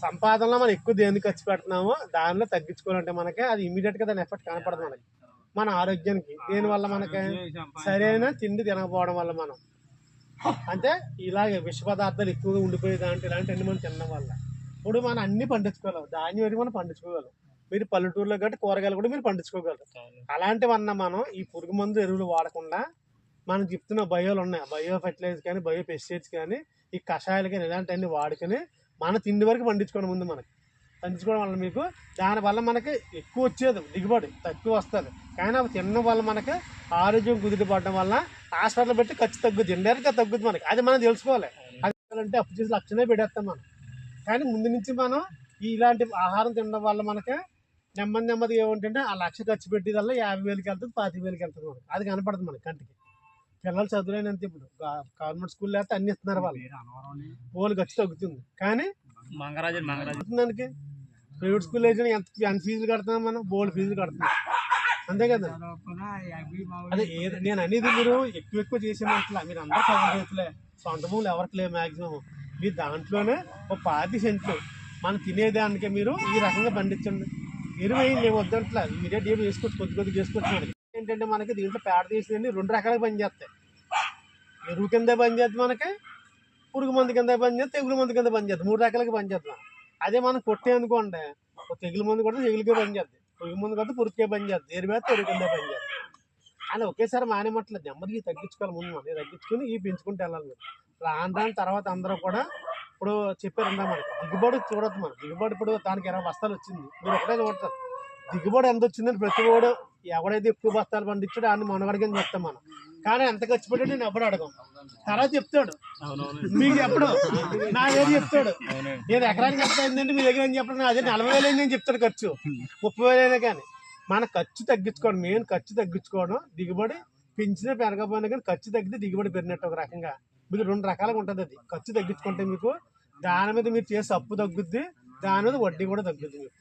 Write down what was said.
సంపాదనలో మనం ఎక్కువ దేనికి ఖర్చు పెడుతున్నామో దానిలో తగ్గించుకోవాలంటే మనకి అది ఇమీడియట్గా దాని ఎఫెక్ట్ కనపడదు మనకి. మన ఆరోగ్యానికి దేనివల్ల మనకి సరైన తిండి తినకపోవడం వల్ల మనం అంటే ఇలాగే విష పదార్థాలు ఎక్కువగా ఉండిపోయే దాంట్లో ఇలాంటివన్నీ మనం తినడం వల్ల. ఇప్పుడు మనం అన్ని పండించుకోగలం, ధాన్యం వరకు మనం పండించుకోగలం. మీరు పల్లెటూరులో కాబట్టి కూరగాయలు కూడా మీరు పండించుకోగలరు. అలాంటివన్నా మనం ఈ పురుగు మందు ఎరువులు వాడకుండా మనం చెప్తున్న బయోలు ఉన్నాయి, బయో ఫెర్టిలైజర్స్ కానీ బయో పెస్టిసైడ్స్ కానీ ఈ కషాయాలు కానీ ఇలాంటివన్నీ వాడుకొని మన తిండి వరకు పండించుకోవడం ముందు మనకి పండించుకోవడం వల్ల మీకు దానివల్ల మనకి ఎక్కువ వచ్చేది దిగుబడి తక్కువ వస్తుంది. కానీ అవి తినడం వల్ల మనకి ఆరోగ్యం కుదిరిపడడం వల్ల హాస్పిటల్ పెట్టి ఖర్చు తగ్గుద్ది, ఇండైరెక్ట్గా తగ్గుద్ది మనకి. అది మనం తెలుసుకోవాలి. అది అంటే అప్పు చేసి లక్షనే పెట్టేస్తాం మనం. కానీ ముందు నుంచి మనం ఇలాంటి ఆహారం తినడం వల్ల మనకి నెమ్మదిగా ఏమంటే ఆ లక్ష ఖర్చు పెట్టేదల్లా 50,000కి వెళ్తుంది, 25,000కి వెళ్తుంది మనకి. అది కనపడుతుంది మనకి కంటికి. పిల్లలు చదువులేనంత ఇప్పుడు గవర్నమెంట్ స్కూల్ లేకపోతే అన్ని ఇస్తున్నారు వాళ్ళు, వాళ్ళు ఖర్చు తగ్గుతుంది. కానీ దానికి ప్రైవేట్ స్కూల్ అయితే ఎంత ఫీజులు కడుతున్నాం మనం, బోర్డు ఫీజులు కడుతున్నాం అంతే కదా. అదే నేను అనేది మీరు ఎక్కువ చేసేమంటలా, మీరు అందరూ చదువులే, సొంత భూములు ఎవరికి లేవు మ్యాక్సిమం. మీరు దాంట్లోనే ఒక 5 సెంట్లు మనం తినేదానికే మీరు ఈ రకంగా పండించండి. ఎరువు ఏం వద్దంట్లా, ఇమీడియట్ ఏమి వేసుకోవచ్చు, కొద్దిగా వేసుకోవచ్చు. ఏంటంటే మనకి దీంట్లో పేడ తీసినవి 2 రకాలుగా పనిచేస్తాయి. ఎరువు కింద పనిచేస్తుంది మనకి, పురుగు మందు కింద పనిచేస్తుంది, తెగులు మందు కింద పనిచేస్తుంది. 3 రకాలుగా పనిచేస్తుంది. అదే మనం కొట్టే అనుకోండి, తెగులు మందు కూడా తెగులుకే పనిచేస్తుంది, పురుగు మందు కదా పురుగుకే పనిచేస్తుంది, ఎరువు వేస్తే ఎరువు కింద పనిచేస్తుంది. అని ఒకేసారి మానేమట్లేదు, నెమ్మదిగా తగ్గించుకోవాలి. ముందు మనం తగ్గించుకుని ఇవి పెంచుకుంటూ వెళ్ళాలి. మీరు దాని తర్వాత అందరూ కూడా ఇప్పుడు చెప్పారంటే మనకి దిగుబడి చూడొద్దు. మనం దిగుబడి ఇప్పుడు దానికి 20 బస్తాలు వచ్చింది, మీరు ఒకటే చూడతారు దిగుబడి ఎంత వచ్చిందని. ప్రతి వాడు ఎవడైతే ఎక్కువ బస్తాలు పండించాడో ఆయన మనగడిగని చెప్తాం మనం. కానీ ఎంత ఖర్చు పెట్టాడు నేను ఎప్పుడు అడగం. తర్వాత చెప్తాడు, మీకు ఎప్పుడు నా దగ్గర చెప్తాడు, నేను ఎకరానికి ఎంత అయిందంటే మీ దగ్గర ఏం చెప్పడం, అదే 40,000 అయిందని చెప్తాడు ఖర్చు, 30,000 అయినా. కానీ మన ఖర్చు తగ్గించుకోవడం మెయిన్, ఖర్చు తగ్గించుకోవడం. దిగుబడి పెంచినా పెరగకపోయినా కానీ ఖర్చు తగ్గితే దిగుబడి పెరిగినట్టు ఒక రకంగా. మీకు 2 రకాలుగా ఉంటుంది. అది ఖర్చు తగ్గించుకుంటే మీకు దాని మీద మీరు చేసే అప్పు తగ్గుద్ది, దాని మీద వడ్డీ కూడా తగ్గుద్ది మీకు.